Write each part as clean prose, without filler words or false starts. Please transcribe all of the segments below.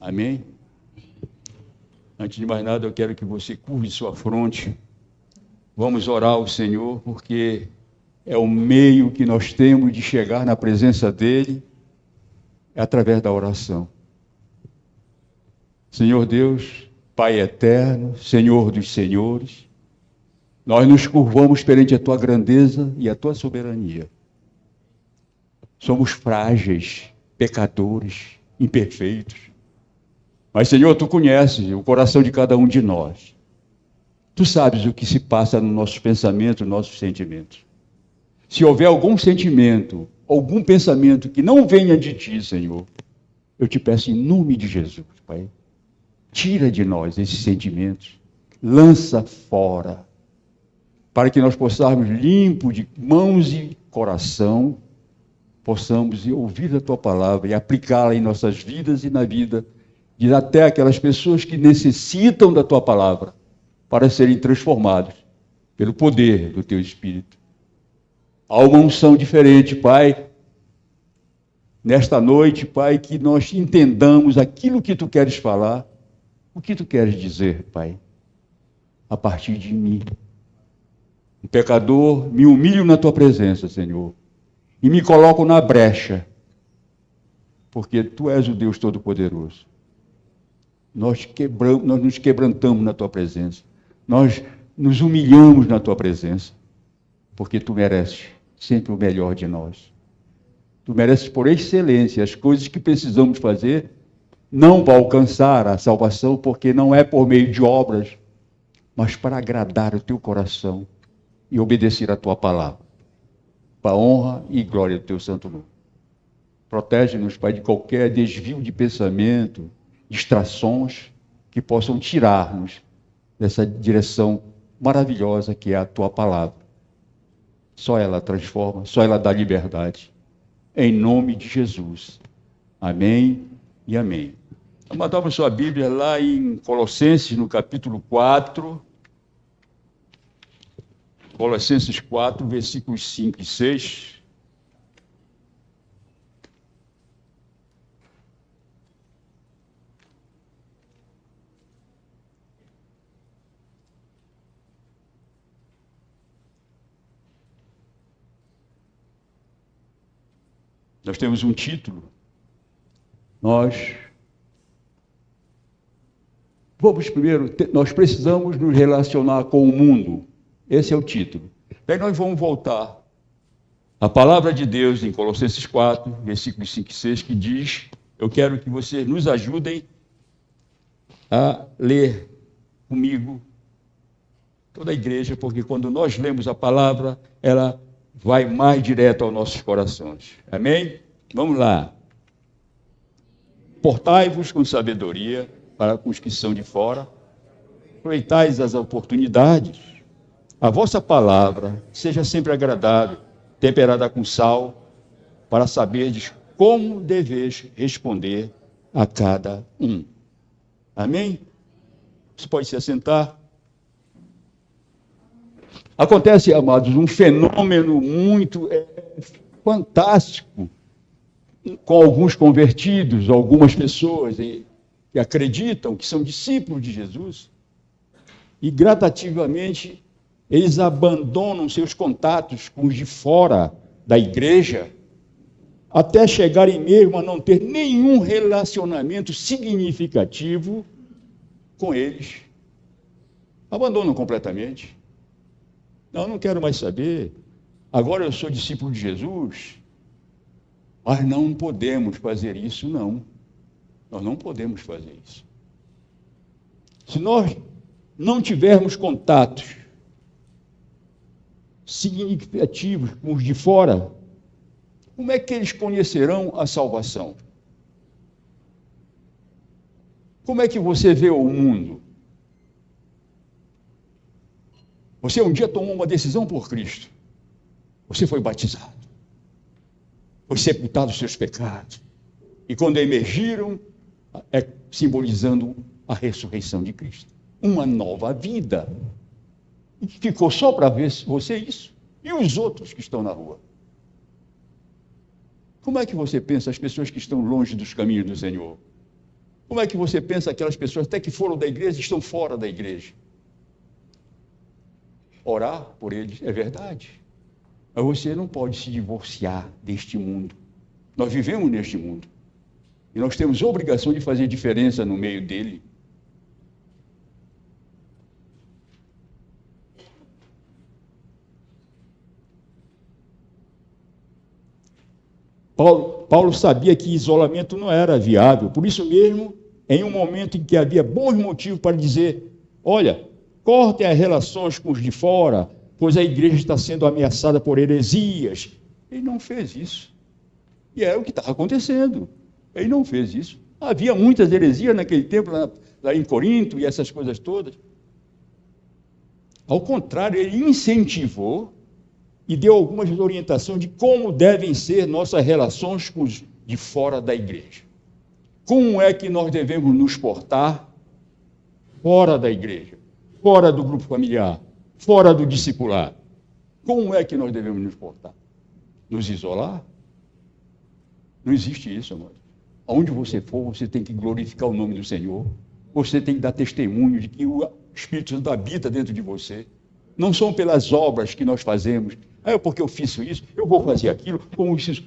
Amém? Antes de mais nada, eu quero que você curve sua fronte. Vamos orar ao Senhor, porque é o meio que nós temos de chegar na presença dEle, é através da oração. Senhor Deus, Pai eterno, Senhor dos senhores, nós nos curvamos perante a Tua grandeza e a Tua soberania. Somos frágeis, pecadores, imperfeitos. Mas, Senhor, Tu conheces o coração de cada um de nós. Tu sabes o que se passa nos nossos pensamentos, nos nossos sentimentos. Se houver algum sentimento, algum pensamento que não venha de Ti, Senhor, eu te peço em nome de Jesus, Pai, tira de nós esses sentimentos, lança fora, para que nós possamos, limpo de mãos e coração, possamos ouvir a Tua palavra e aplicá-la em nossas vidas e na vida de até aquelas pessoas que necessitam da Tua palavra para serem transformados pelo poder do Teu Espírito. Há uma unção diferente, Pai, nesta noite, Pai, que nós entendamos aquilo que Tu queres falar, o que Tu queres dizer, Pai, a partir de mim. Um pecador, me humilho na Tua presença, Senhor, e me coloco na brecha, porque Tu és o Deus Todo-Poderoso. Nós nos quebrantamos na Tua presença. Nós nos humilhamos na Tua presença. Porque Tu mereces sempre o melhor de nós. Tu mereces por excelência as coisas que precisamos fazer, não para alcançar a salvação, porque não é por meio de obras, mas para agradar o Teu coração e obedecer a Tua palavra. Para a honra e glória do Teu santo nome. Protege-nos, Pai, de qualquer desvio de pensamento, distrações que possam tirar-nos dessa direção maravilhosa que é a Tua palavra. Só ela transforma, só ela dá liberdade. Em nome de Jesus. Amém e amém. Vamos abrir sua Bíblia lá em Colossenses, no capítulo 4. Colossenses 4, versículos 5 e 6. Nós temos um título. Nós precisamos nos relacionar com o mundo. Esse é o título. Daí nós vamos voltar à palavra de Deus em Colossenses 4, versículos 5 e 6, que diz, eu quero que vocês nos ajudem a ler comigo toda a igreja, porque quando nós lemos a palavra, ela vai mais direto aos nossos corações. Amém? Vamos lá. Portai-vos com sabedoria para com os que são de fora. Aproveitais as oportunidades. A vossa palavra seja sempre agradável, temperada com sal, para saberdes como deveis responder a cada um. Amém? Você pode se assentar. Acontece, amados, um fenômeno muito fantástico com alguns convertidos, algumas pessoas que acreditam que são discípulos de Jesus e gradativamente eles abandonam seus contatos com os de fora da igreja até chegarem mesmo a não ter nenhum relacionamento significativo com eles. Abandonam completamente. Não quero mais saber. Agora eu sou discípulo de Jesus. Mas não podemos fazer isso, não. Nós não podemos fazer isso. Se nós não tivermos contatos significativos com os de fora, como é que eles conhecerão a salvação? Como é que você vê o mundo? Você um dia tomou uma decisão por Cristo. Você foi batizado. Foi sepultado os seus pecados. E quando emergiram, simbolizando a ressurreição de Cristo. Uma nova vida. E ficou só para ver você isso. E os outros que estão na rua? Como é que você pensa as pessoas que estão longe dos caminhos do Senhor? Como é que você pensa que aquelas pessoas, até que foram da igreja, estão fora da igreja? Orar por eles é verdade. Mas você não pode se divorciar deste mundo. Nós vivemos neste mundo. E nós temos a obrigação de fazer diferença no meio dele. Paulo sabia que isolamento não era viável. Por isso mesmo, em um momento em que havia bons motivos para dizer, olha, cortem as relações com os de fora, pois a igreja está sendo ameaçada por heresias. Ele não fez isso. E é o que estava acontecendo. Ele não fez isso. Havia muitas heresias naquele tempo, lá em Corinto e essas coisas todas. Ao contrário, ele incentivou e deu algumas orientações de como devem ser nossas relações com os de fora da igreja. Como é que nós devemos nos portar fora da igreja, fora do grupo familiar, fora do discipular? Como é que nós devemos nos portar? Nos isolar? Não existe isso, amor. Aonde você for, você tem que glorificar o nome do Senhor. Você tem que dar testemunho de que o Espírito Santo habita dentro de você. Não são pelas obras que nós fazemos. Porque eu fiz isso, eu vou fazer aquilo, como isso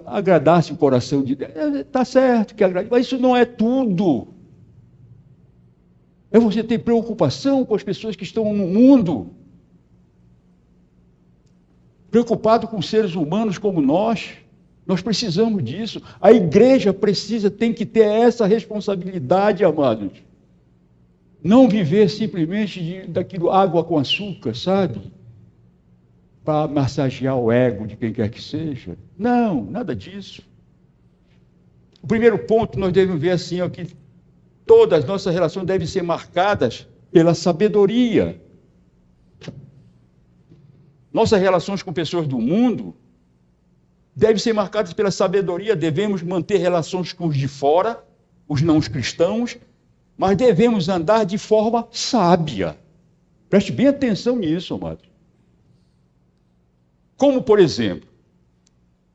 agradasse o coração de Deus. Está certo que agrade, mas isso não é tudo. É você ter preocupação com as pessoas que estão no mundo. Preocupado com seres humanos como nós. Nós precisamos disso. A igreja tem que ter essa responsabilidade, amados. Não viver simplesmente daquilo água com açúcar, sabe? Para massagear o ego de quem quer que seja. Não, nada disso. O primeiro ponto nós devemos ver assim, que todas as nossas relações devem ser marcadas pela sabedoria. Nossas relações com pessoas do mundo devem ser marcadas pela sabedoria. Devemos manter relações com os de fora, os não cristãos, mas devemos andar de forma sábia. Preste bem atenção nisso, amado. Como, por exemplo,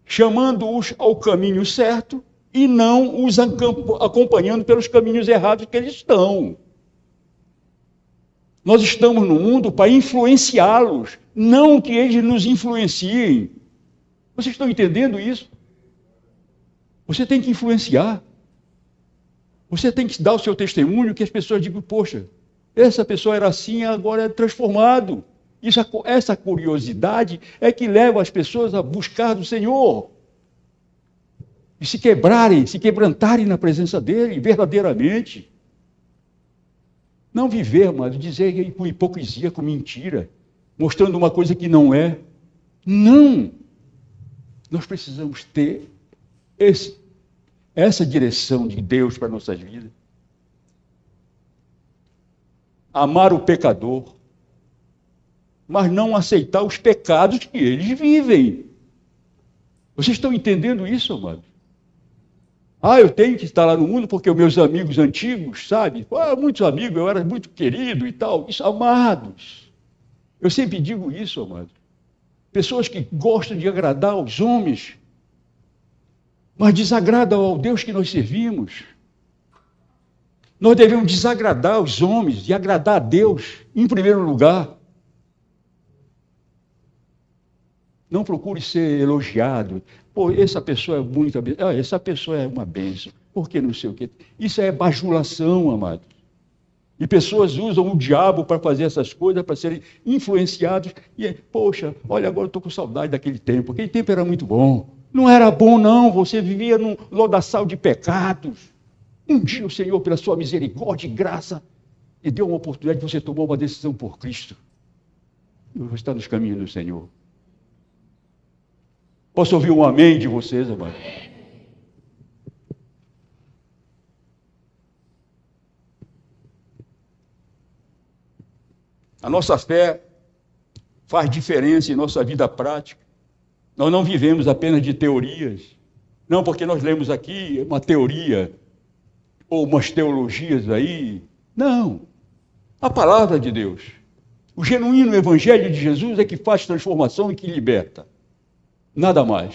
chamando-os ao caminho certo e não os acompanhando pelos caminhos errados que eles estão. Nós estamos no mundo para influenciá-los, não que eles nos influenciem. Vocês estão entendendo isso? Você tem que influenciar. Você tem que dar o seu testemunho, que as pessoas digam, poxa, essa pessoa era assim, agora é transformado. Essa curiosidade é que leva as pessoas a buscar do Senhor. E se quebrantarem na presença dEle, verdadeiramente. Não viver, mas dizer com hipocrisia, com mentira, mostrando uma coisa que não é. Não! Nós precisamos ter essa direção de Deus para nossas vidas. Amar o pecador, mas não aceitar os pecados que eles vivem. Vocês estão entendendo isso, amado? Eu tenho que estar lá no mundo porque os meus amigos antigos, sabe? Muitos amigos, eu era muito querido e tal. Isso, amados. Eu sempre digo isso, amado. Pessoas que gostam de agradar aos homens, mas desagradam ao Deus que nós servimos. Nós devemos desagradar os homens e agradar a Deus em primeiro lugar. Não procure ser elogiado. Essa pessoa é muito abençoada. Essa pessoa é uma bênção. Por que não sei o quê? Isso é bajulação, amado. E pessoas usam o diabo para fazer essas coisas, para serem influenciados. E, poxa, olha, agora eu estou com saudade daquele tempo. Aquele tempo era muito bom. Não era bom, não. Você vivia num lodaçal de pecados. Um dia o Senhor, pela sua misericórdia e graça, lhe deu uma oportunidade de você tomar uma decisão por Cristo. E você está nos caminhos do Senhor. Posso ouvir um amém de vocês, amado? A nossa fé faz diferença em nossa vida prática. Nós não vivemos apenas de teorias. Não porque nós lemos aqui uma teoria ou umas teologias aí. Não. A palavra de Deus. O genuíno evangelho de Jesus é que faz transformação e que liberta. Nada mais.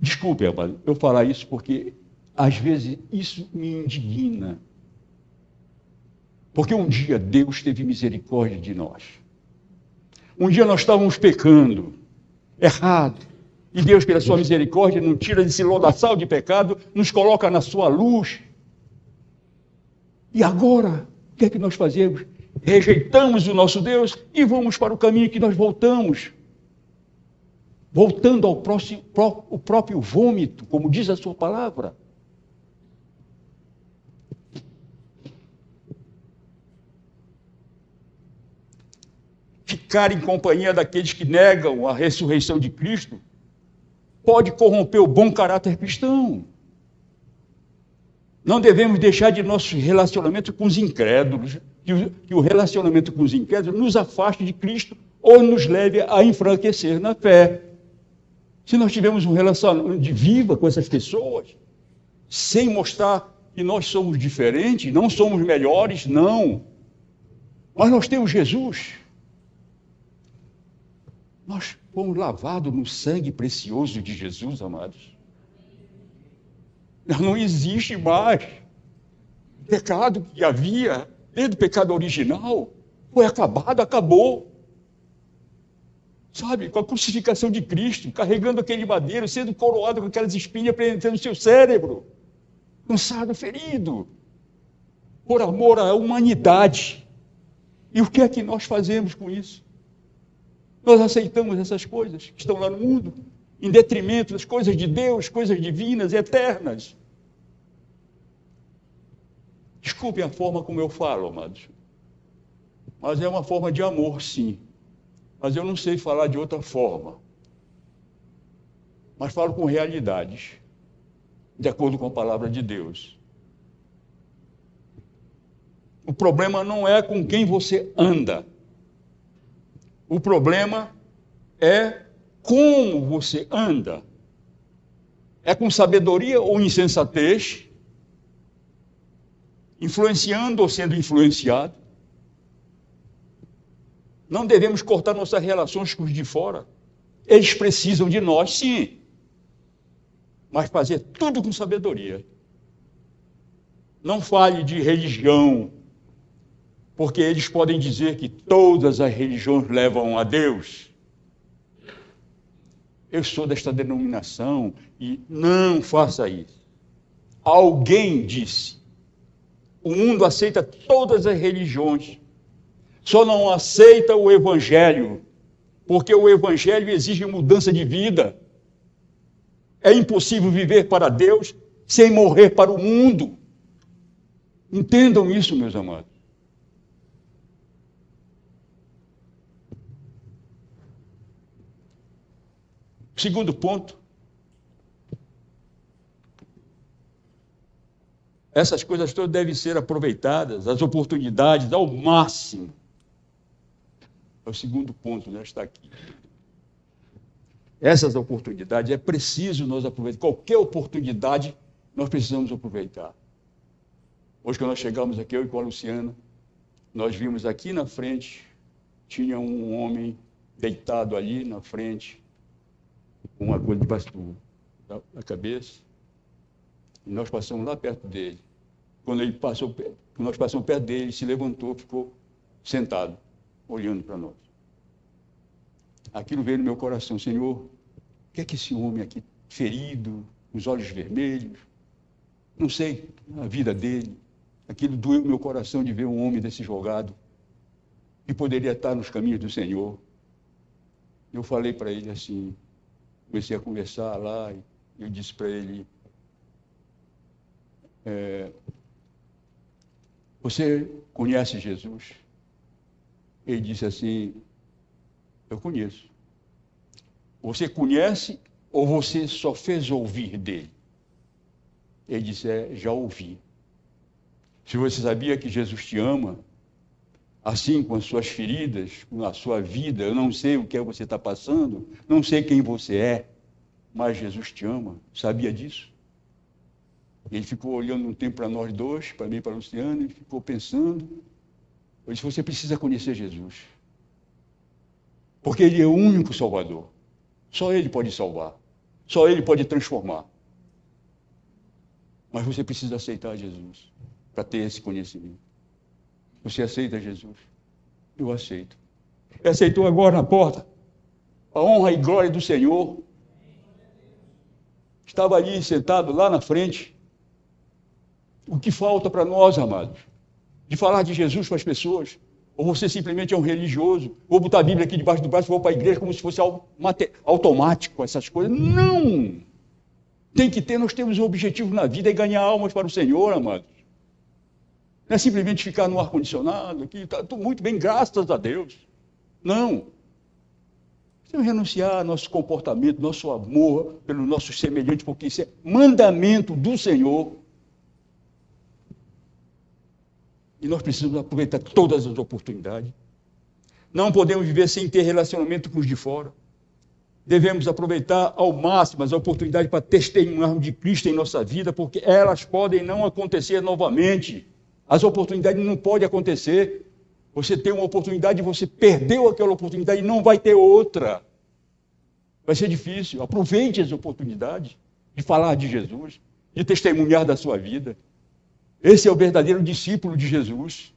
Desculpe, amado, eu falar isso porque às vezes isso me indigna. Porque um dia Deus teve misericórdia de nós. Um dia nós estávamos pecando, errado. E Deus, pela sua misericórdia, nos tira desse lodaçal de pecado, nos coloca na sua luz. E agora, o que é que nós fazemos? Rejeitamos o nosso Deus e vamos para o caminho que nós voltamos. Voltando ao o próprio vômito, como diz a sua palavra. Ficar em companhia daqueles que negam a ressurreição de Cristo pode corromper o bom caráter cristão. Não devemos deixar de nosso relacionamento com os incrédulos, que o relacionamento com os incrédulos nos afaste de Cristo ou nos leve a enfraquecer na fé. Se nós tivermos um relacionamento de viva com essas pessoas, sem mostrar que nós somos diferentes, não somos melhores, não. Mas nós temos Jesus. Nós fomos lavados no sangue precioso de Jesus, amados. Não existe mais. O pecado que havia, desde o pecado original, foi acabado, acabou. Sabe, com a crucificação de Cristo, carregando aquele madeiro, sendo coroado com aquelas espinhas penetrando no seu cérebro, cansado, ferido, por amor à humanidade. E o que é que nós fazemos com isso? Nós aceitamos essas coisas que estão lá no mundo, em detrimento das coisas de Deus, coisas divinas, eternas. Desculpem a forma como eu falo, amados, mas é uma forma de amor, sim. Mas eu não sei falar de outra forma. Mas falo com realidades, de acordo com a palavra de Deus. O problema não é com quem você anda. O problema é como você anda. É com sabedoria ou insensatez, influenciando ou sendo influenciado. Não devemos cortar nossas relações com os de fora. Eles precisam de nós, sim. Mas fazer tudo com sabedoria. Não fale de religião, porque eles podem dizer que todas as religiões levam a Deus. Eu sou desta denominação e não faça isso. Alguém disse, o mundo aceita todas as religiões, só não aceita o Evangelho, porque o Evangelho exige mudança de vida. É impossível viver para Deus sem morrer para o mundo. Entendam isso, meus amados. Segundo ponto, essas coisas todas devem ser aproveitadas, as oportunidades ao máximo. É o segundo ponto, já está aqui. Essas oportunidades, é preciso nós aproveitar. Qualquer oportunidade, nós precisamos aproveitar. Hoje, quando nós chegamos aqui, eu e com a Luciana, nós vimos aqui na frente, tinha um homem deitado ali na frente, com uma coisa debaixo da cabeça, e nós passamos lá perto dele. Quando nós passamos perto dele, ele se levantou, ficou sentado, olhando para nós. Aquilo veio no meu coração, Senhor, o que é que esse homem aqui, ferido, com os olhos vermelhos, não sei a vida dele, aquilo doeu no meu coração de ver um homem desse jogado, que poderia estar nos caminhos do Senhor. Eu falei para ele assim, comecei a conversar lá, e eu disse para ele, você conhece Jesus? Ele disse assim, eu conheço. Você conhece ou você só fez ouvir dele? Ele disse, já ouvi. Se você sabia que Jesus te ama, assim com as suas feridas, com a sua vida, eu não sei o que você está passando, não sei quem você é, mas Jesus te ama. Sabia disso? Ele ficou olhando um tempo para nós dois, para mim e para a Luciana, e ficou pensando. Eu disse, você precisa conhecer Jesus. Porque Ele é o único Salvador. Só Ele pode salvar. Só Ele pode transformar. Mas você precisa aceitar Jesus para ter esse conhecimento. Você aceita Jesus? Eu aceito. Ele aceitou agora na porta. A honra e glória do Senhor. Estava ali sentado lá na frente. O que falta para nós, amados? De falar de Jesus para as pessoas? Ou você simplesmente é um religioso? Vou botar a Bíblia aqui debaixo do braço e vou para a igreja como se fosse algo automático, essas coisas. Não! Nós temos um objetivo na vida, é ganhar almas para o Senhor, amados. Não é simplesmente ficar no ar-condicionado aqui, está tudo muito bem, graças a Deus. Não. Precisamos renunciar ao nosso comportamento, nosso amor pelo nosso semelhante, porque isso é mandamento do Senhor. E nós precisamos aproveitar todas as oportunidades. Não podemos viver sem ter relacionamento com os de fora. Devemos aproveitar ao máximo as oportunidades para testemunhar de Cristo em nossa vida, porque elas podem não acontecer novamente. As oportunidades não podem acontecer. Você tem uma oportunidade e você perdeu aquela oportunidade e não vai ter outra. Vai ser difícil. Aproveite as oportunidades de falar de Jesus, de testemunhar da sua vida. Esse é o verdadeiro discípulo de Jesus.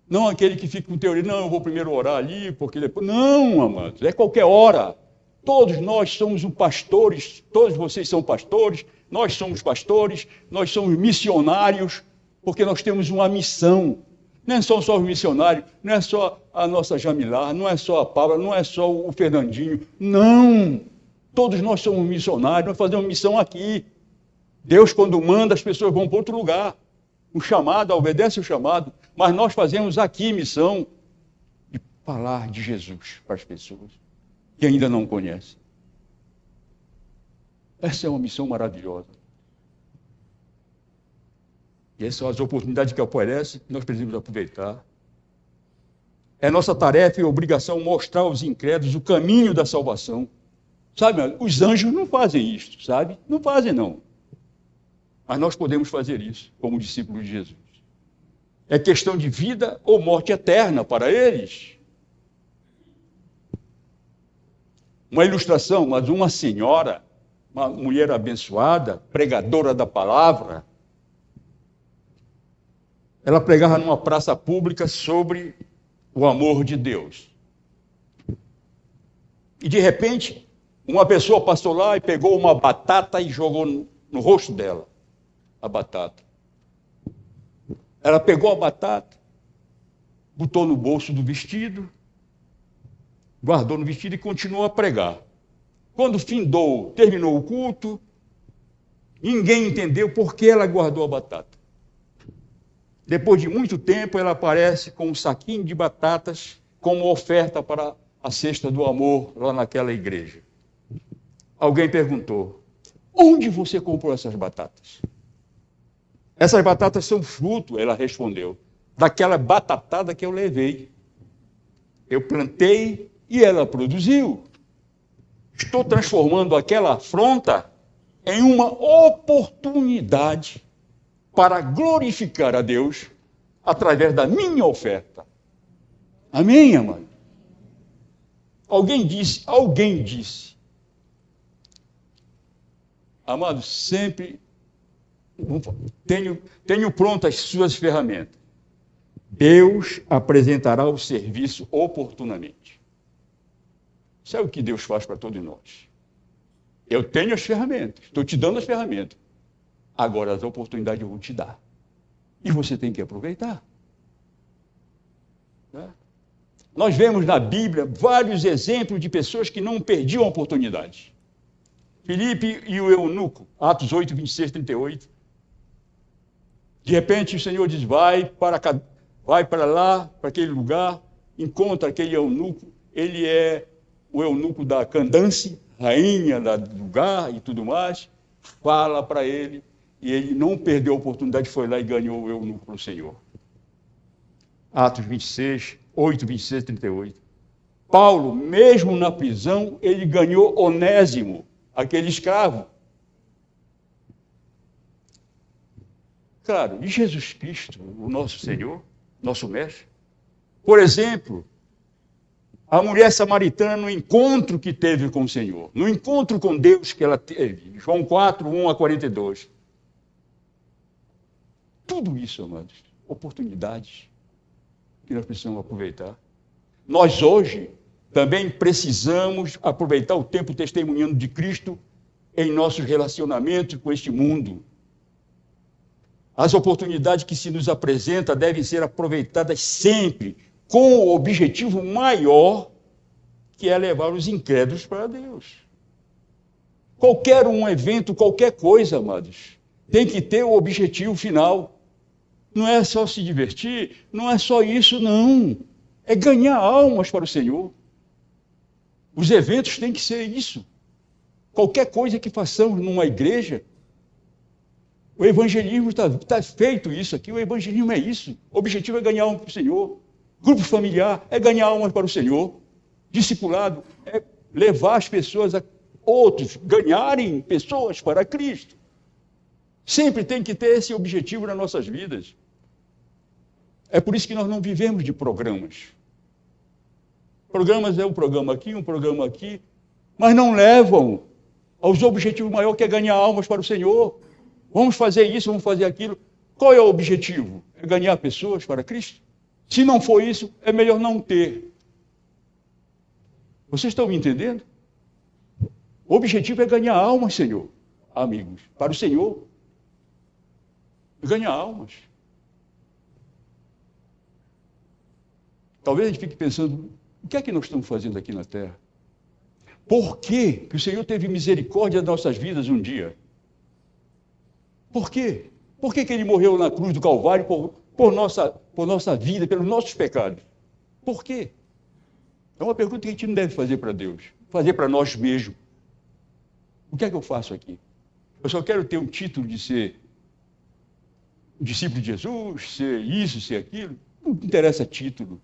Não aquele que fica com teoria, não, eu vou primeiro orar ali, porque depois... Não, amados, é qualquer hora. Todos nós somos pastores, todos vocês são pastores, nós somos pastores, nós somos missionários, porque nós temos uma missão. Não são só os missionários, não é só a nossa Jamilá, não é só a Paula, não é só o Fernandinho. Não! Todos nós somos missionários, nós fazemos missão aqui. Deus, quando manda, as pessoas vão para outro lugar. O chamado, obedece o chamado, mas nós fazemos aqui missão de falar de Jesus para as pessoas que ainda não conhecem. Essa é uma missão maravilhosa. E essas são as oportunidades que aparecem, que nós precisamos aproveitar. É nossa tarefa e obrigação mostrar aos incrédulos o caminho da salvação. Sabe, os anjos não fazem isso, sabe? Não fazem, não. Mas nós podemos fazer isso, como discípulos de Jesus. É questão de vida ou morte eterna para eles. Uma ilustração, mas uma senhora, uma mulher abençoada, pregadora da palavra, ela pregava numa praça pública sobre o amor de Deus. E, de repente, uma pessoa passou lá e pegou uma batata e jogou no rosto dela. A batata. Ela pegou a batata, botou no bolso do vestido, guardou no vestido e continuou a pregar. Quando terminou o culto, ninguém entendeu por que ela guardou a batata. Depois de muito tempo, ela aparece com um saquinho de batatas como oferta para a cesta do amor lá naquela igreja. Alguém perguntou: onde você comprou essas batatas? Essas batatas são fruto, ela respondeu, daquela batatada que eu levei. Eu plantei e ela produziu. Estou transformando aquela afronta em uma oportunidade para glorificar a Deus através da minha oferta. Amém, amado? Alguém disse, amado, sempre tenho prontas as suas ferramentas. Deus apresentará o serviço oportunamente. Isso é o que Deus faz para todos nós. Eu tenho as ferramentas, estou te dando as ferramentas. Agora as oportunidades eu vou te dar. E você tem que aproveitar. Né? Nós vemos na Bíblia vários exemplos de pessoas que não perdiam oportunidades. Filipe e o eunuco, Atos 8, 26, 38. De repente o Senhor diz, vai para lá, para aquele lugar, encontra aquele eunuco, ele é o eunuco da Candace, rainha do lugar e tudo mais, fala para ele, e ele não perdeu a oportunidade, foi lá e ganhou o eunuco para o Senhor. Atos 26, 8, 26, 38. Paulo, mesmo na prisão, ele ganhou Onésimo, aquele escravo. Claro, e Jesus Cristo, o nosso Senhor, nosso Mestre? Por exemplo, A mulher samaritana no encontro que teve com o Senhor, no encontro com Deus que ela teve. João 4, 1 a 42. Tudo isso, amados, oportunidades que nós precisamos aproveitar. Nós hoje também precisamos aproveitar o tempo testemunhando de Cristo em nossos relacionamentos com este mundo. As oportunidades que se nos apresentam devem ser aproveitadas sempre com o objetivo maior, que é levar os incrédulos para Deus. Qualquer um evento, qualquer coisa, amados, tem que ter o objetivo final. Não é só se divertir, não é só isso, não. É ganhar almas para o Senhor. Os eventos têm que ser isso. Qualquer coisa que façamos numa igreja, o evangelismo está feito isso aqui, o evangelismo é isso. O objetivo é ganhar almas para o Senhor. Grupo familiar é ganhar almas para o Senhor. Discipulado é levar as pessoas a outros, ganharem pessoas para Cristo. Sempre tem que ter esse objetivo nas nossas vidas. É por isso que nós não vivemos de programas. Programas é um programa aqui, mas não levam aos objetivos maiores, que é ganhar almas para o Senhor. Vamos fazer isso, vamos fazer aquilo. Qual é o objetivo? É ganhar pessoas para Cristo? Se não for isso, é melhor não ter. Vocês estão me entendendo? O objetivo é ganhar almas, Senhor, amigos, para o Senhor. Ganhar almas. Talvez a gente fique pensando, o que é que nós estamos fazendo aqui na Terra? Por que o Senhor teve misericórdia das nossas vidas um dia? Por quê? Por que Ele morreu na cruz do Calvário por nossa vida, pelos nossos pecados? Por quê? É uma pergunta que a gente não deve fazer para Deus, fazer para nós mesmos. O que é que eu faço aqui? Eu só quero ter um título de ser discípulo de Jesus, ser isso, ser aquilo. Não me interessa título.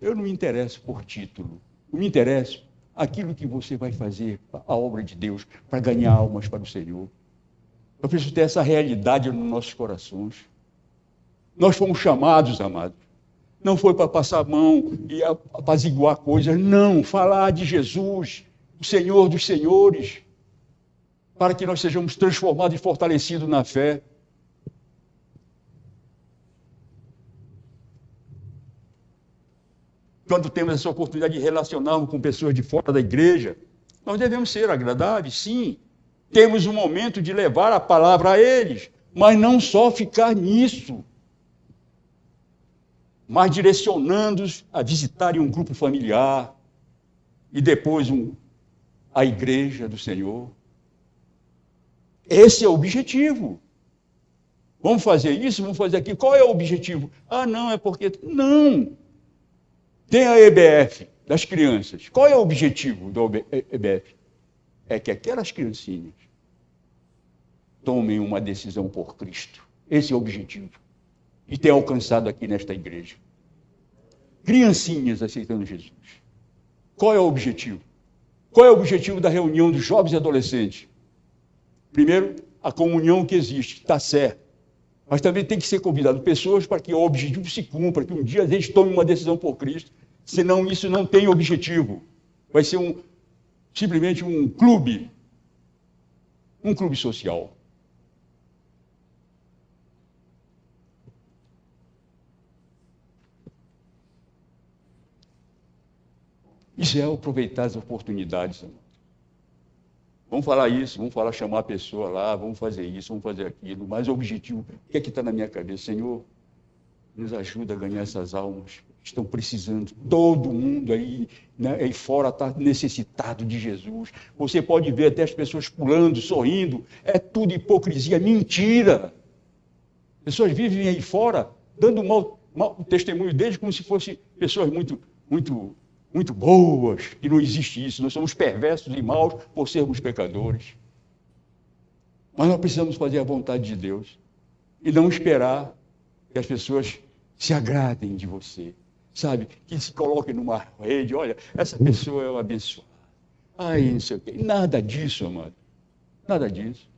Eu não me interesso por título. Eu me interesso aquilo que você vai fazer, a obra de Deus, para ganhar almas para o Senhor. Eu preciso ter essa realidade nos nossos corações. Nós fomos chamados, amados. Não foi para passar a mão e apaziguar coisas, não. Falar de Jesus, o Senhor dos Senhores, para que nós sejamos transformados e fortalecidos na fé. Quando temos essa oportunidade de relacionarmos com pessoas de fora da igreja, nós devemos ser agradáveis, sim. Temos um momento de levar a palavra a eles, mas não só ficar nisso, mas direcionando-os a visitarem um grupo familiar e depois a igreja do Senhor. Esse é o objetivo. Vamos fazer isso, vamos fazer aquilo. Qual é o objetivo? Ah, não, é porque... Não! Tem a EBF das crianças. Qual é o objetivo do EBF? É que aquelas criancinhas tomem uma decisão por Cristo. Esse é o objetivo. E tem alcançado aqui nesta igreja. Criancinhas aceitando Jesus. Qual é o objetivo? Qual é o objetivo da reunião dos jovens e adolescentes? Primeiro, a comunhão que existe, está certo. Mas também tem que ser convidado pessoas para que o objetivo se cumpra, que um dia a gente tome uma decisão por Cristo. Senão isso não tem objetivo. Vai ser simplesmente um clube social. Isso é aproveitar as oportunidades, amor. Vamos falar isso, vamos falar, chamar a pessoa lá, vamos fazer isso, vamos fazer aquilo, mas o objetivo, o que é que está na minha cabeça? Senhor, nos ajuda a ganhar essas almas, estão precisando, todo mundo aí, né, aí fora está necessitado de Jesus. Você pode ver até as pessoas pulando, sorrindo, é tudo hipocrisia, mentira. Pessoas vivem aí fora, dando mau testemunho deles como se fossem pessoas muito boas, que não existe isso. Nós somos perversos e maus por sermos pecadores. Mas nós precisamos fazer a vontade de Deus e não esperar que as pessoas se agradem de você, sabe? Que se coloquem numa rede, olha, essa pessoa é uma abençoada. Ai, não sei o quê. Nada disso, amado. Nada disso.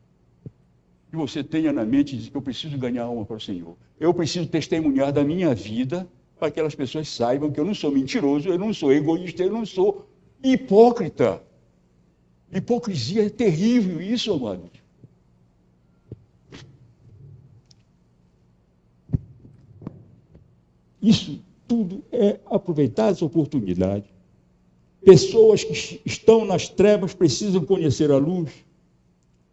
Que você tenha na mente de que eu preciso ganhar alma para o Senhor. Eu preciso testemunhar da minha vida para que aquelas pessoas saibam que eu não sou mentiroso, eu não sou egoísta, eu não sou hipócrita. Hipocrisia é terrível isso, amados. Isso tudo é aproveitar essa oportunidade. Pessoas que estão nas trevas precisam conhecer a luz.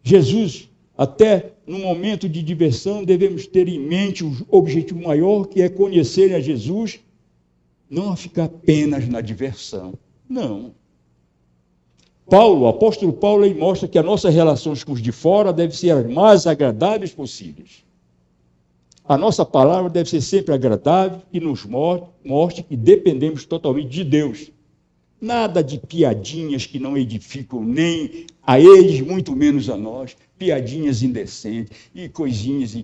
Jesus, até no momento de diversão, devemos ter em mente o objetivo maior, que é conhecer a Jesus, não a ficar apenas na diversão. Não. O apóstolo Paulo, ele mostra que as nossas relações com os de fora devem ser as mais agradáveis possíveis. A nossa palavra deve ser sempre agradável e nos mostre que dependemos totalmente de Deus. Nada de piadinhas que não edificam nem a eles, muito menos a nós. Piadinhas indecentes e coisinhas,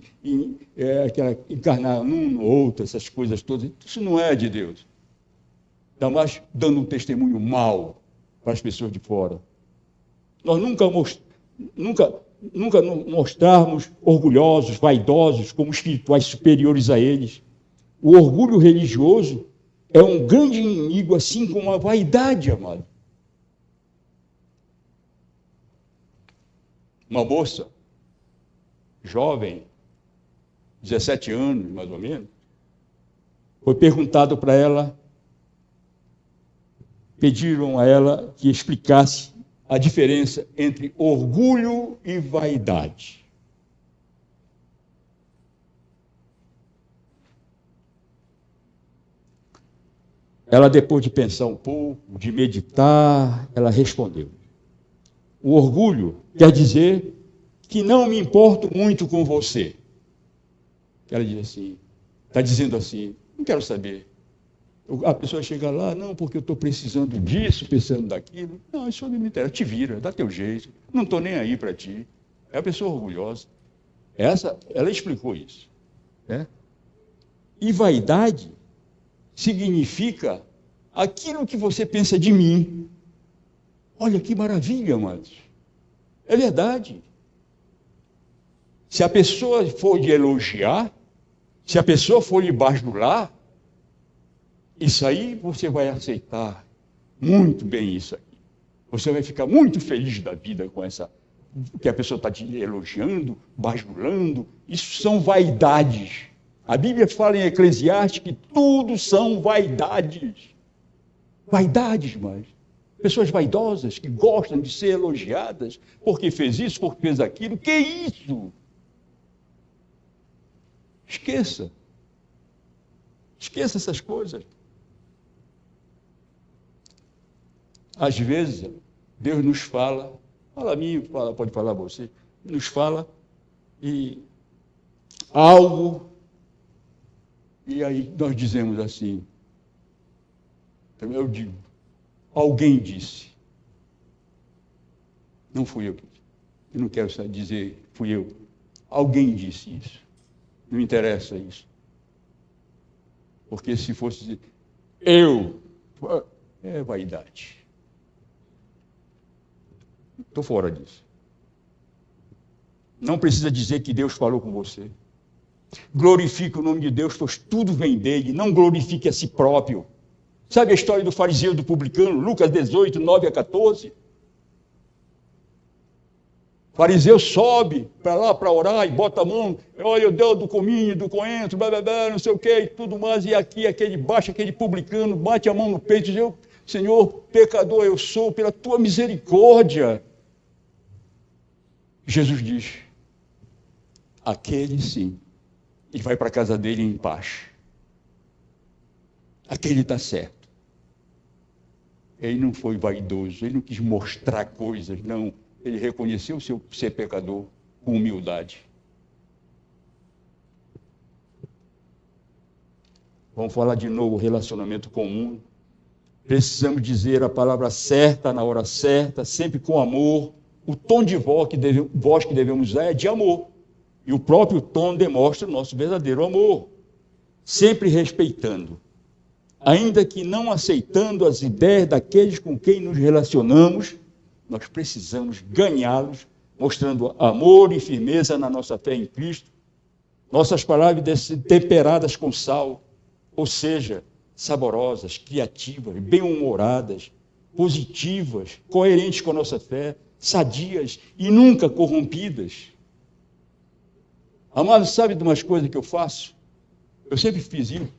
aquela encarnar um no outro, essas coisas todas. Isso não é de Deus. Ainda mais dando um testemunho mau para as pessoas de fora. Nós nunca mostrarmos orgulhosos, vaidosos, como espirituais superiores a eles. O orgulho religioso é um grande inimigo, assim como a vaidade, amado. Uma moça, jovem, 17 anos, mais ou menos, foi perguntado para ela, pediram a ela que explicasse a diferença entre orgulho e vaidade. Ela, depois de pensar um pouco, de meditar, ela respondeu: o orgulho quer dizer que não me importo muito com você. Ela diz assim, está dizendo assim, não quero saber. A pessoa chega lá, não, porque eu estou precisando disso, pensando daquilo. Não, isso não me interessa, te vira, dá teu jeito, não estou nem aí para ti. É a pessoa orgulhosa. Ela explicou isso. Né? E vaidade significa aquilo que você pensa de mim. Olha que maravilha, amados. É verdade. Se a pessoa for lhe elogiar, se a pessoa for lhe bajular, isso aí você vai aceitar muito bem isso aqui. Você vai ficar muito feliz da vida com essa, que a pessoa está te elogiando, bajulando. Isso são vaidades. A Bíblia fala em Eclesiastes que tudo são vaidades. Vaidades, mas pessoas vaidosas que gostam de ser elogiadas porque fez isso, porque fez aquilo. Que isso? Esqueça. Esqueça essas coisas. Às vezes, Deus nos fala a mim, pode falar a você, nos fala e algo, e aí nós dizemos assim, eu digo, alguém disse, não fui eu não quero dizer fui eu, alguém disse isso, não interessa isso, porque se fosse eu, é vaidade. Estou fora disso. Não precisa dizer que Deus falou com você. Glorifique o nome de Deus, pois tudo vem dele. Não glorifique a si próprio. Sabe a história do fariseu e do publicano? Lucas 18, 9 a 14. O fariseu sobe para lá para orar e bota a mão. Olha, eu dou do cominho, do coentro, blá, blá, blá, não sei o que, e tudo mais. E aqui, aquele publicano, bate a mão no peito e diz, Senhor, pecador eu sou, pela tua misericórdia. Jesus diz, aquele sim, ele vai para a casa dele em paz. Aquele está certo. Ele não foi vaidoso, ele não quis mostrar coisas, não. Ele reconheceu o seu ser pecador com humildade. Vamos falar de novo, relacionamento comum. Precisamos dizer a palavra certa, na hora certa, sempre com amor. O tom de voz que devemos usar é de amor. E o próprio tom demonstra o nosso verdadeiro amor. Sempre respeitando. Ainda que não aceitando as ideias daqueles com quem nos relacionamos, nós precisamos ganhá-los, mostrando amor e firmeza na nossa fé em Cristo. Nossas palavras devem ser temperadas com sal. ou seja, saborosas, criativas, bem-humoradas, positivas, coerentes com a nossa fé, sadias e nunca corrompidas. Amados, sabe de umas coisas que eu faço? Eu sempre fiz isso.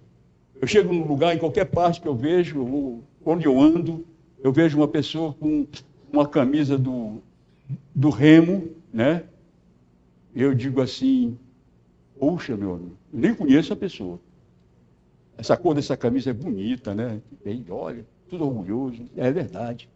Eu chego num lugar, em qualquer parte que eu vejo, onde eu ando, eu vejo uma pessoa com uma camisa do Remo, né? Eu digo assim, puxa, meu amigo, eu nem conheço a pessoa. Essa cor dessa camisa é bonita, né? Bem, olha, tudo orgulhoso, é verdade.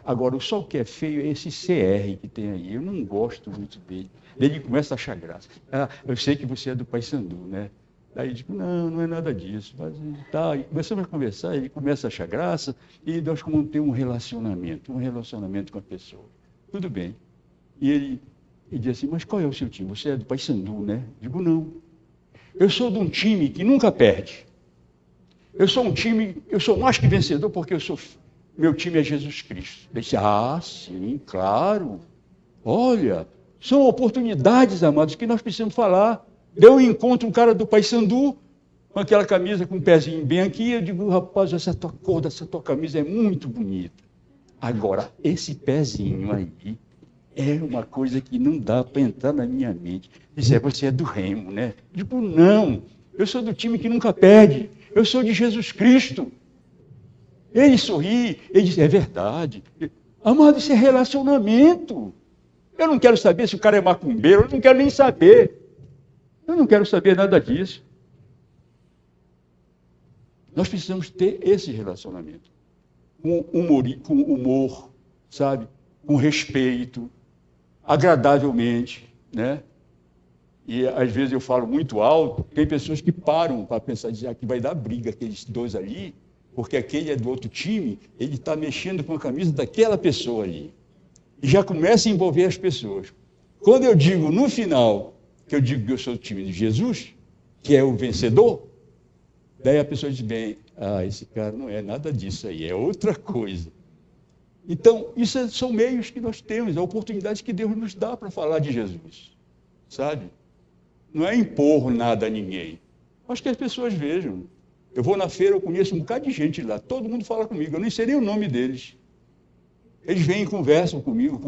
Agora, só o que é feio é esse CR que tem aí. Eu não gosto muito dele. Ele começa a achar graça. Ah, eu sei que você é do Paysandu, né? Daí eu digo, não, não é nada disso. Mas, tá. E começamos a conversar, ele começa a achar graça, e nós vamos ter um relacionamento com a pessoa. Tudo bem. E ele diz assim, mas qual é o seu time? Você é do Paysandu, né? Eu digo, não. Eu sou de um time que nunca perde. Eu sou mais que vencedor porque meu time é Jesus Cristo. Ele disse, sim, claro. Olha, são oportunidades, amados, que nós precisamos falar. Eu encontro um cara do Paysandu, com aquela camisa com um pezinho bem aqui, eu digo, rapaz, essa tua cor dessa tua camisa é muito bonita. Agora, esse pezinho aí é uma coisa que não dá para entrar na minha mente. Diz, você é do Remo, né? Eu digo, não, eu sou do time que nunca perde. Eu sou de Jesus Cristo. Ele sorri, ele diz, é verdade. Amado, isso é relacionamento. Eu não quero saber se o cara é macumbeiro, eu não quero nem saber. Eu não quero saber nada disso. Nós precisamos ter esse relacionamento. Com humor, sabe? Com respeito, agradavelmente, né? E às vezes eu falo muito alto, tem pessoas que param para pensar, dizer, que vai dar briga aqueles dois ali, porque aquele é do outro time, ele está mexendo com a camisa daquela pessoa ali. E já começa a envolver as pessoas. Quando eu digo, no final, que eu sou do time de Jesus, que é o vencedor, daí a pessoa diz, bem, esse cara não é nada disso aí, é outra coisa. Então, isso são meios que nós temos, a oportunidade que Deus nos dá para falar de Jesus, sabe? Não é impor nada a ninguém. Acho que as pessoas vejam. Eu vou na feira, eu conheço um bocado de gente lá, todo mundo fala comigo, eu nem sei nem o nome deles. Eles vêm e conversam comigo,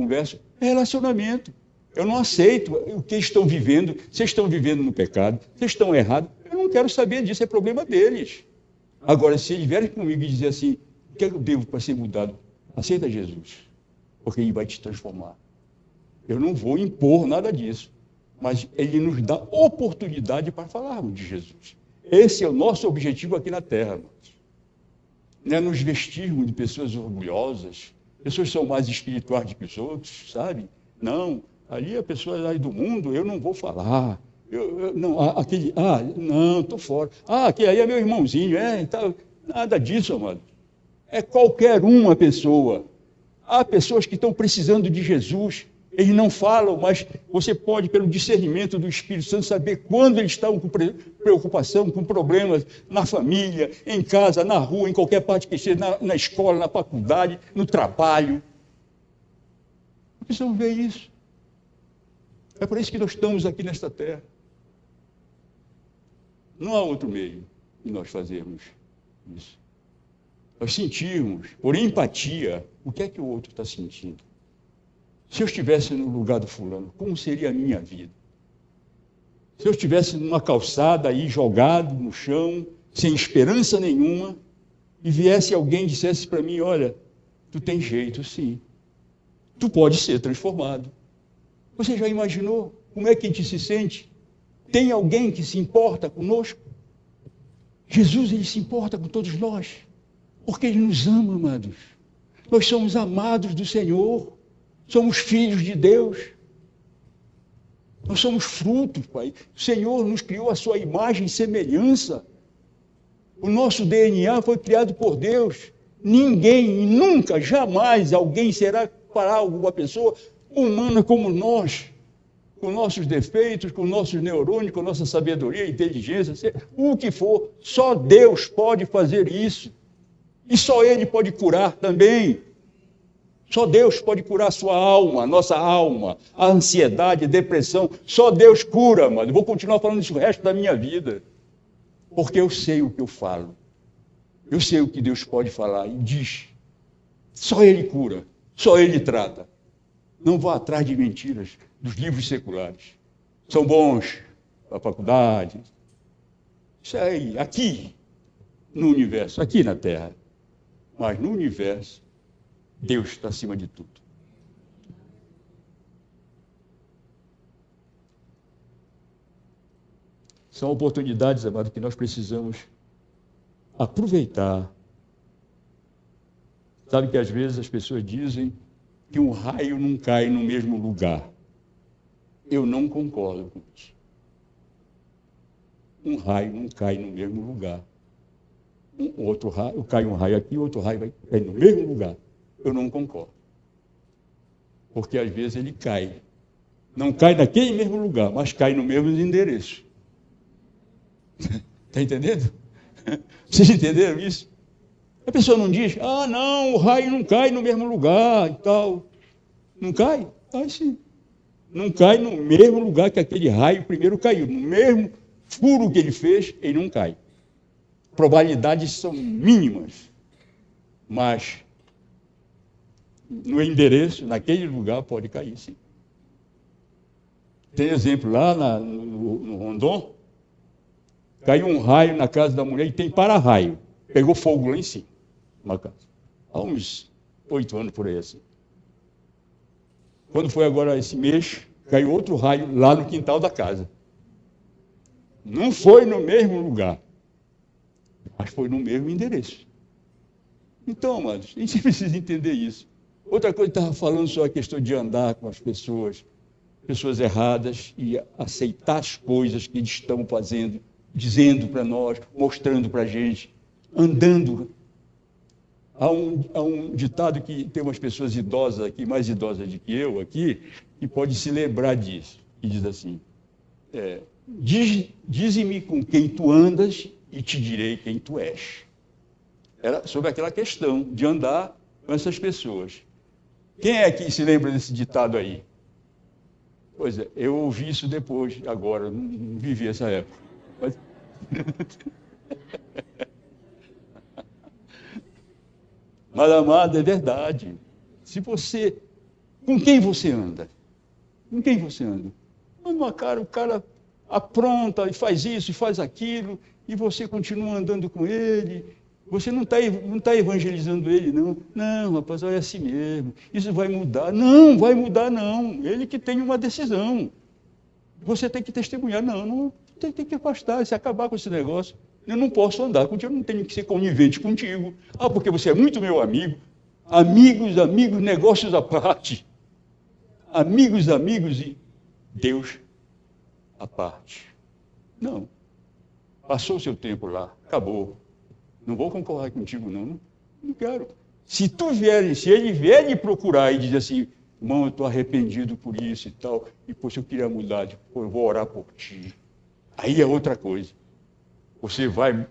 É relacionamento. Eu não aceito o que estão vivendo, vocês estão vivendo no pecado, vocês estão errados, eu não quero saber disso, é problema deles. Agora, se eles vierem comigo e dizer assim, o que eu devo para ser mudado? Aceita Jesus, porque Ele vai te transformar. Eu não vou impor nada disso. Mas Ele nos dá oportunidade para falarmos de Jesus. Esse é o nosso objetivo aqui na Terra. Não é nos vestirmos de pessoas orgulhosas, pessoas que são mais espirituais do que os outros, sabe? Não, ali a pessoa lá do mundo, eu não vou falar. Não, estou fora. Aquele aí é meu irmãozinho, então, nada disso, amado. É qualquer uma pessoa. Há pessoas que estão precisando de Jesus. Eles não falam, mas você pode, pelo discernimento do Espírito Santo, saber quando eles estão com preocupação, com problemas na família, em casa, na rua, em qualquer parte que esteja, na escola, na faculdade, no trabalho. Precisamos ver isso. É por isso que nós estamos aqui nesta terra. Não há outro meio de nós fazermos isso. Nós sentirmos, por empatia, o que é que o outro está sentindo. Se eu estivesse no lugar do fulano, como seria a minha vida? Se eu estivesse numa calçada aí, jogado no chão, sem esperança nenhuma, e viesse alguém e dissesse para mim, olha, tu tem jeito sim, tu pode ser transformado. Você já imaginou como é que a gente se sente? Tem alguém que se importa conosco? Jesus, Ele se importa com todos nós, porque Ele nos ama, amados. Nós somos amados do Senhor. Somos filhos de Deus. Nós somos frutos, Pai. O Senhor nos criou a sua imagem e semelhança. O nosso DNA foi criado por Deus. Ninguém, nunca, jamais alguém será para alguma pessoa humana como nós, com nossos defeitos, com nossos neurônios, com nossa sabedoria, inteligência, o que for. Só Deus pode fazer isso. E só Ele pode curar também. Só Deus pode curar a sua alma, a nossa alma, a ansiedade, a depressão. Só Deus cura, mano. Vou continuar falando isso o resto da minha vida. Porque eu sei o que eu falo. Eu sei o que Deus pode falar e diz. Só Ele cura, só Ele trata. Não vá atrás de mentiras dos livros seculares. São bons para a faculdade. Isso aí, aqui no universo, aqui na Terra. Mas no universo, Deus está acima de tudo. São oportunidades, amado, que nós precisamos aproveitar. Sabe que às vezes as pessoas dizem que um raio não cai no mesmo lugar. Eu não concordo com isso. Um raio não cai no mesmo lugar. Outro raio, cai um raio aqui, outro raio vai cair no mesmo lugar. Eu não concordo. Porque às vezes ele cai. Não cai naquele mesmo lugar, mas cai no mesmo endereço. Está entendendo? Vocês entenderam isso? A pessoa não diz, não, o raio não cai no mesmo lugar e tal. Não cai? Cai sim. Não cai no mesmo lugar que aquele raio primeiro caiu. No mesmo furo que ele fez, ele não cai. Probabilidades são mínimas. Mas no endereço, naquele lugar, pode cair sim. Tem exemplo lá no Rondon, caiu um raio na casa da mulher e tem para-raio. Pegou fogo lá em cima, uma casa. Há uns 8 anos por aí assim. Quando foi agora esse mês, caiu outro raio lá no quintal da casa. Não foi no mesmo lugar, mas foi no mesmo endereço. Então, amados, a gente precisa entender isso. Outra coisa que eu estava falando sobre a questão de andar com as pessoas erradas e aceitar as coisas que eles estão fazendo, dizendo para nós, mostrando para a gente, andando. Há um ditado que tem umas pessoas idosas aqui, mais idosas do que eu aqui, que pode se lembrar disso, que diz assim, dize-me com quem tu andas e te direi quem tu és. Era sobre aquela questão de andar com essas pessoas. Quem é que se lembra desse ditado aí? Pois é, eu ouvi isso depois, agora, não vivi essa época. Mas... Mas, amado, é verdade. Com quem você anda? Com quem você anda? O cara apronta e faz isso e faz aquilo, e você continua andando com ele. Você não está evangelizando ele, não. Não, rapaz, é assim mesmo. Isso vai mudar. Não, vai mudar, não. Ele que tem uma decisão. Você tem que testemunhar. Não, tem que afastar, se acabar com esse negócio. Eu não posso andar contigo, eu não tenho que ser conivente contigo. Porque você é muito meu amigo. Amigos, negócios à parte. Amigos e Deus à parte. Não. Passou o seu tempo lá, acabou. Não vou concordar contigo, não. Não quero. Se ele vier me procurar e dizer assim, irmão, eu estou arrependido por isso e tal, e poxa, eu queria mudar, eu vou orar por ti. Aí é outra coisa. Você vai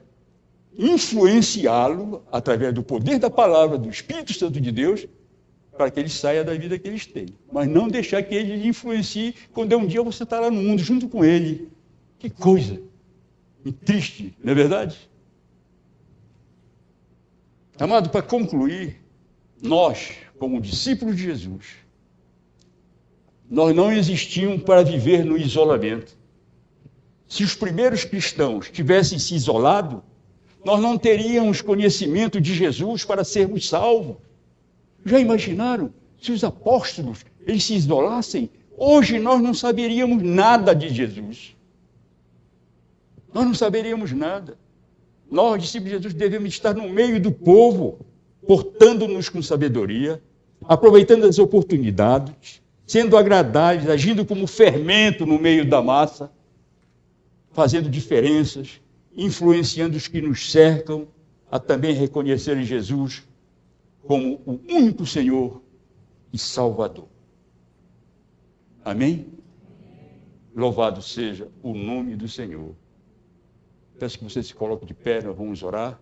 influenciá-lo através do poder da palavra, do Espírito Santo de Deus, para que ele saia da vida que eles têm. Mas não deixar que ele lhe influencie quando um dia você está lá no mundo junto com ele. Que coisa! E triste, não é verdade? Amado, para concluir, nós, como discípulos de Jesus, nós não existimos para viver no isolamento. Se os primeiros cristãos tivessem se isolado, nós não teríamos conhecimento de Jesus para sermos salvos. Já imaginaram? Se os apóstolos eles se isolassem, hoje nós não saberíamos nada de Jesus. Nós não saberíamos nada. Nós, discípulos de Jesus, devemos estar no meio do povo, portando-nos com sabedoria, aproveitando as oportunidades, sendo agradáveis, agindo como fermento no meio da massa, fazendo diferenças, influenciando os que nos cercam a também reconhecerem Jesus como o único Senhor e Salvador. Amém? Louvado seja o nome do Senhor. Peço que você se coloque de pé, nós vamos orar.